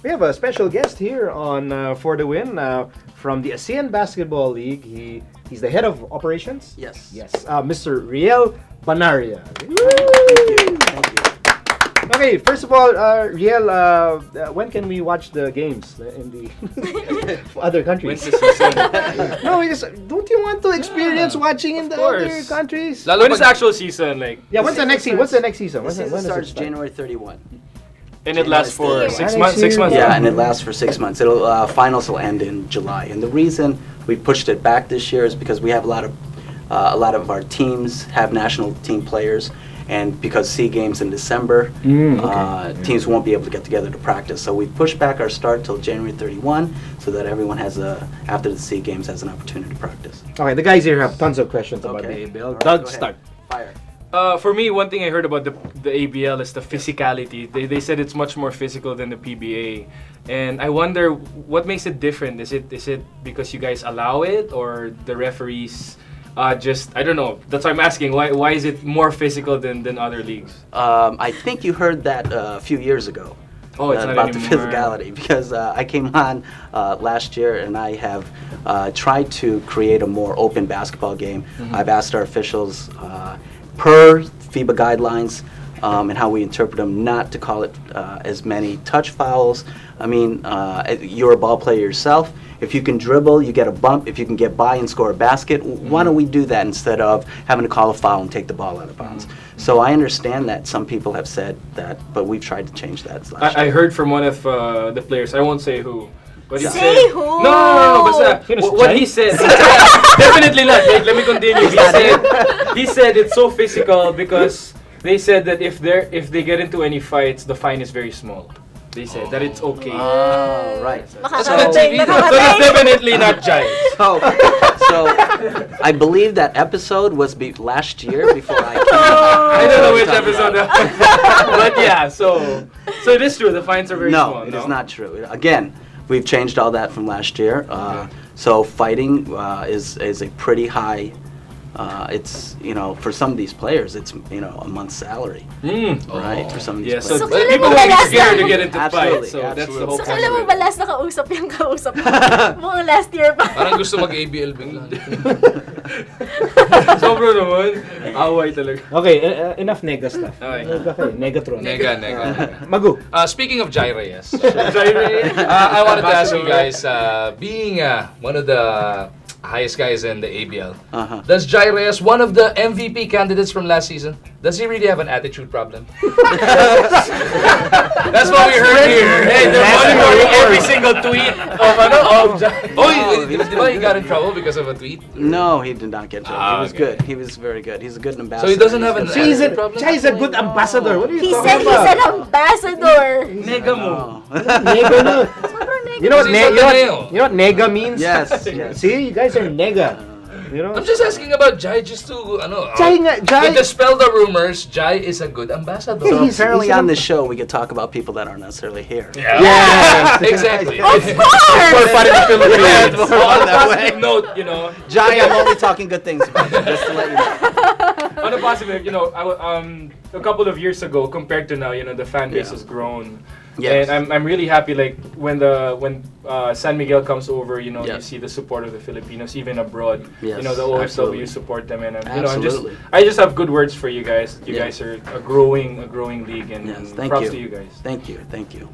We have a special guest here on For the Win from the ASEAN Basketball League. He's the head of operations. Yes. Yes, Mr. Riel Banaria. Thank you. Okay, first of all, Riel, when can we watch the games in the other countries? When's the season? No, because don't you want to experience watching in the other course. countries? When is the actual season? Like, Yeah, when's the next season? What's the next season? The season when does it starts start? January 31. and it lasts for Yeah, 6 I months. see. 6 months. Yeah, and it lasts for 6 months. Finals will end in July. And the reason we pushed it back this year is because we have a lot of our teams have national team players, and because SEA Games in December, teams won't be able to get together to practice. So we pushed back our start till January 31, so that everyone has after the SEA Games has an opportunity to practice. Okay, the guys here have tons of questions about the Okay. ABL. All right, Doug, go ahead. start. Fire. For me, one thing I heard about the ABL is the physicality. They said it's much more physical than the PBA, and I wonder what makes it different. Is it because you guys allow it, or the referees just, I don't know. That's why I'm asking. Why is it more physical than other leagues? I think you heard that a few years ago. Oh, it's not about the anymore. physicality, because I came on last year and I have tried to create a more open basketball game. I've asked our officials per FIBA guidelines and how we interpret them not to call it as many touch fouls. I mean, you're a ball player yourself. If you can dribble, you get a bump. If you can get by and score a basket, why don't we do that instead of having to call a foul and take the ball out of bounds? So I understand that some people have said that, but we've tried to change that. I heard from one of the players. I won't say who. But he Say said, who? No. Basta, what he said. Definitely not. Wait, let me continue. He said it's so physical because they said that if they get into any fights, the fine is very small. They said that it's okay. Oh, right. Makakarating, So that's nakakarating. definitely not Jai. So I believe that episode was last year before I came. I don't know which episode that was. But yeah, so it is true. The fines are very No, small. it is not true. Again, we've changed all that from last year. So fighting is a pretty high. It's for some of these players, it's a month's salary, right? For some of these Yeah, so players. So kailan people mo are last scared to na- get into Absolutely, fights. So that's the whole So point kailan mo of ba it. last nakausap yung kausap mo? Mga last year pa. Parang gusto mag-ABL bigla. Sobro naman. Away talaga. Okay, enough nega stuff. Okay. Okay, Negatron. Nega. Magu. Speaking of Jai Reyes, Jaire. I wanted to ask you guys, being one of the highest guys in the ABL, does Jai Reyes, one of the MVP candidates from last season, does he really have an attitude problem? That's what we heard here. Hey, they're monitoring every single tweet of Jai. Oh, he got in trouble because of a tweet? No, he did not get trouble. He was okay. good. He was very good. He's a good ambassador. So he doesn't have an He's attitude problem? Jai is a good ambassador. What are you He talking said he's about? an ambassador. Nega mo. Nega na. Sobrang nega. You know what Kasi he's nega? Ateneo. You know what nega means? Yes, yes. See, you guys are nega. You know. I'm just asking about Jai just to, Jai nga, Jai. to dispel the rumors. Jai is a good ambassador. So He's- apparently he's on an- this show we could talk about people that aren't necessarily here. Yeah. Yes. Exactly. Of course. For fun in the Philippines. Yeah, it's more On a that way. positive note, Jai, I'm only talking good things about you, just to let you know. on a positive, a couple of years ago compared to now, the fan base Yeah. has grown. Yes. And I'm really happy, like when San Miguel comes over, you Yes. see the support of the Filipinos even abroad. Yes, The OFW absolutely. support them, and Absolutely. I just have good words for you guys. You Yeah. guys are a growing league, and Yes, thank props you. to you guys. Thank you. Thank you.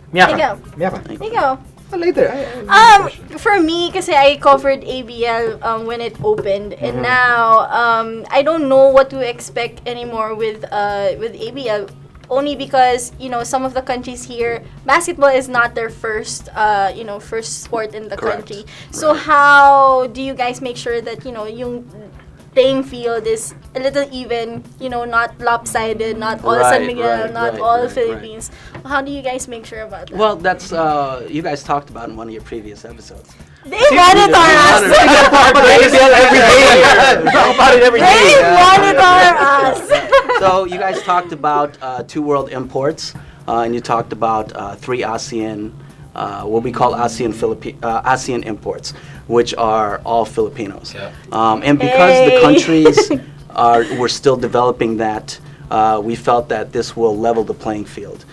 Miyaka. Ikaw. Miyaka. Thank you. Ikaw. Oh, later. I For me, kasi I covered ABL when it opened, and now I don't know what to expect anymore with ABL. Only because some of the countries here, basketball is not their first sport in the Correct. country. So Right. how do you guys make sure that yung playing field is a little even, not lopsided, not all San Right, Miguel, right, not right, all right, Philippines? How do you guys make sure about that? Well, that's you guys talked about in one of your previous episodes. They monitor us. talk about ABL every day. Talk about it every They day. monitor us. So you guys talked about 2 world imports, and you talked about 3 ASEAN, what we call ASEAN imports, which are all Filipinos. Yeah. And because the Hey. countries we're still developing that we felt that this will level the playing field,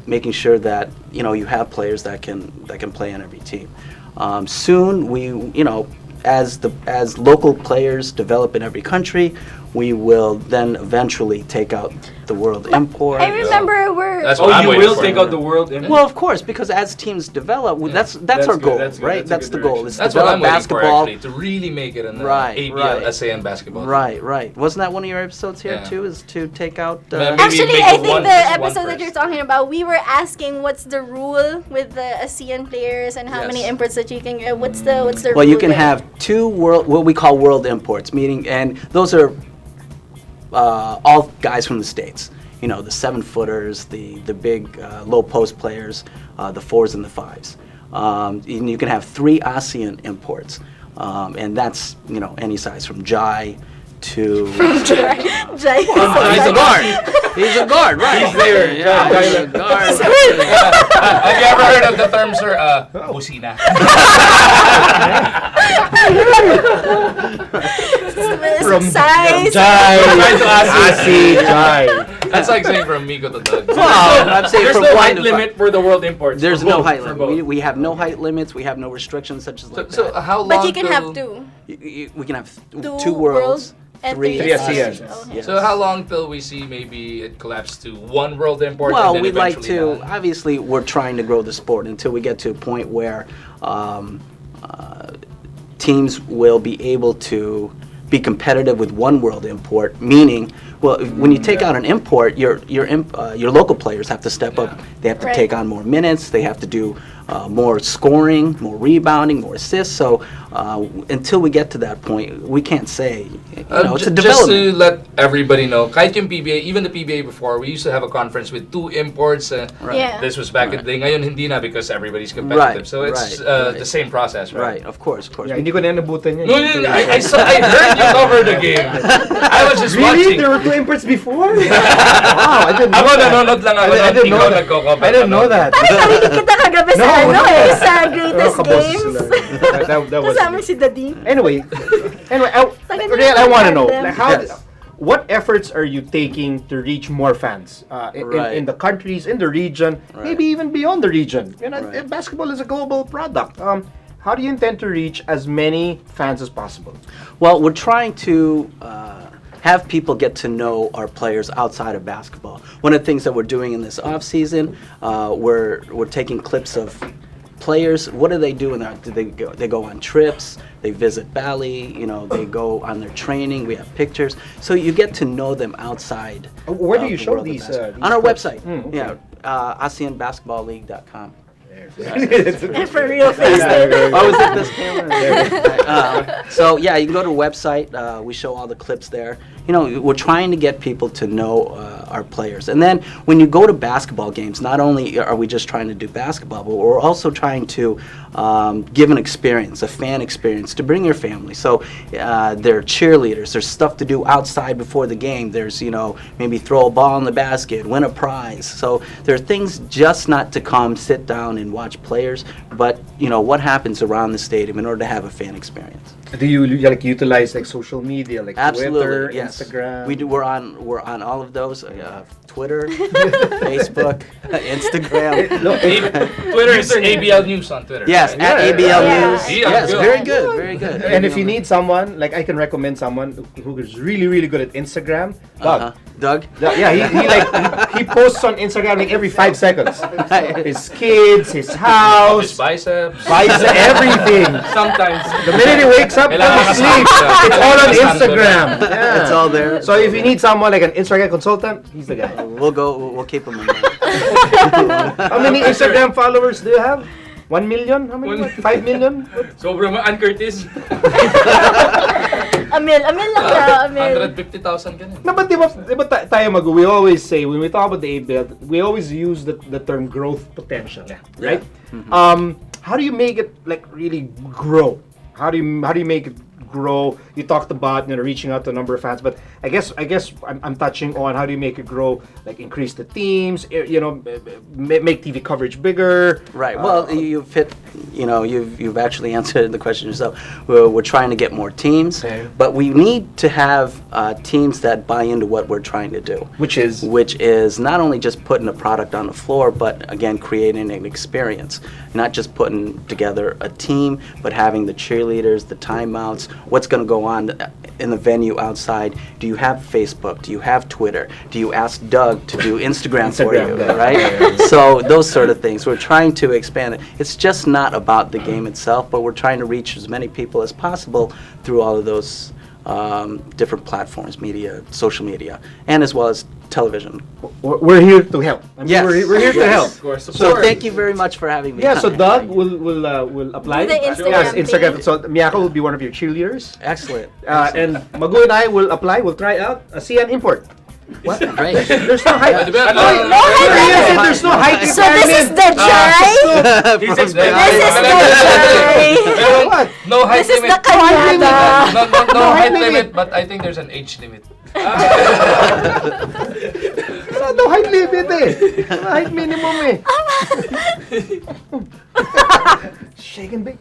making sure that you have players that can play on every team. Soon, as local players develop in every country, we will then eventually take out the world import. I remember we're. That's what I'm you waiting will for. take out the world import? Well, of course, because as teams develop, that's That's our good, goal, that's good, right? that's a That's good the goal. direction. Is That's to what develop I'm waiting for, basketball. actually, to really make it in the Right, ABL, right. ASEAN basketball. Right. Wasn't that one of your episodes here Yeah. too? Is to take out? Maybe Actually, make I it think one- the just one episode that first. you're talking about, we were asking what's the rule with the ASEAN players and how Yes. many imports that you can get. What's the rule? Well, you can there? have two what we call world imports, meaning, and those are all guys from the States. The 7-footers, the big low post players, the 4s and the 5s. And you can have 3 ASEAN imports, and that's any size from Jai to. Jai. He's a guard. He's a guard, right? He's there. Yeah, Jai he's a like- guard. Have you ever heard of the term, sir? Busina. From size. Jai, Try to Asi, Jai. That's like saying from Miko to Doug. Well, I'm saying There's from no 1 height to limit 5. for the world imports. There's for no both, height for limit. both. We have no height limits. We have no restrictions such as like So that. how long? But you can till- have 2. We can have Two 2 worlds, and 3 Three ASEAN. Okay. Yes. So how long till we see maybe it collapse to 1 world import? Well, and then we'd like eventually to. none? Obviously, we're trying to grow the sport until we get to a point where teams will be able to be competitive with 1 world import. Meaning, well, when you take out an import, your local players have to step up. They have to Right. take on more minutes. They have to do more scoring, more rebounding, more assists. So until we get to that point, we can't say. It's a Just development. to let everybody know, kahit yung PBA, even the PBA before, we used to have a conference with 2 imports. Right. Yeah. This was back in the day. Ngayon, hindi na because everybody's competitive. Right, So it's right. the same process, Right, of course. Yeah, hindi ko na nabutan yun. No, I heard you cover the game. I was just Really? watching. There were 2 imports before? Wow, I didn't know Ako that. nanonood lang ako. I didn't know Ikaw that. nagko-cover. I didn't know that. Parang narinig kita kagabi sa No, no. sa Greatest kaboses Games. sila. That was Kasama si Daddy. Anyway, Like, Riel, I want to know, them. like, how, Yes. what efforts are you taking to reach more fans Right. in the countries, in the region, Right. maybe even beyond the region? Right. Basketball is a global product. How do you intend to reach as many fans as possible? Well, we're trying to have people get to know our players outside of basketball. One of the things that we're doing in this off season, we're taking clips of players. What do they do in there? Do they go on trips? They visit Bali. They go on their training. We have pictures, so you get to know them outside. Where do of you the show world of these? basketball. On our clips? website. Okay. Yeah, ASEANBasketballLeague.com. For real face. Oh, is it this camera? So yeah, you can go to the website. We show all the clips there. We're trying to get people to know our players. And then when you go to basketball games, not only are we just trying to do basketball, but we're also trying to give an experience, a fan experience, to bring your family. So there are cheerleaders. There's stuff to do outside before the game. There's maybe throw a ball in the basket, win a prize. So there are things just not to come, sit down and watch players, but what happens around the stadium in order to have a fan experience. Do you utilize social media, like Absolutely, Twitter, yes. Instagram? We do. We're on all of those. Twitter, Facebook, Instagram. Twitter is ABL News on Twitter. Yes, right? at Yeah. ABL Yeah. News. Yeah, Yes, good. very good, very good. And if you need someone, like I can recommend someone who is really, really good at Instagram. Doug. Doug. Yeah, he posts on Instagram like every 5 seconds. His kids, his His house, biceps. everything. Sometimes. The minute he wakes up, Kailangan goes to sleep. kasama. It's all on Kasama Instagram. It's all there. So if you need someone like an Instagram consultant, he's the guy. We'll keep them in mind. How many Instagram followers do you have? 1 million? How many? 5 million? Sobrang Ann Curtis. Amil lang daw, Amil. 150,000 ka na. No, but diba tayo we always say, when we talk about the ABL, we always use the term growth potential, right? How do you make it like really grow? How do you make it grow? You talked about reaching out to a number of fans, but I guess I'm touching on how do you make it grow? Like increase the teams, make TV coverage bigger. Right. Well, you've hit. You've actually answered the question yourself. We're trying to get more teams, Okay. but we need to have teams that buy into what we're trying to do. Which is Not only just putting a product on the floor, but again creating an experience. Not just putting together a team, but having the cheerleaders, the timeouts, what's going to go on in the venue outside. Do you have Facebook? Do you have Twitter? Do you ask Doug to do Instagram for you? yeah. Right? So those sort of things. We're trying to expand it. It's just not about the game itself, but we're trying to reach as many people as possible through all of those different platforms, media, social media, and as well as television. we're here to help. I mean, Yes. we're here to Yes. help. Of course. So thank you very much for having me. Yeah, so Doug will apply. Do the Instagram Yes, Instagram. page. So Miyako will be one of your cheerleaders. Excellent. And Magu and I will apply. We'll try out a CN import. What? Great. There's no hype. No, There's no hype. So this is the Jai. He's This is expecting. the Jai. What? No height This is limit. the Kanyada. No height limit. limit, but I think there's an age limit. No height limit eh. No height minimum eh. Shake and bake.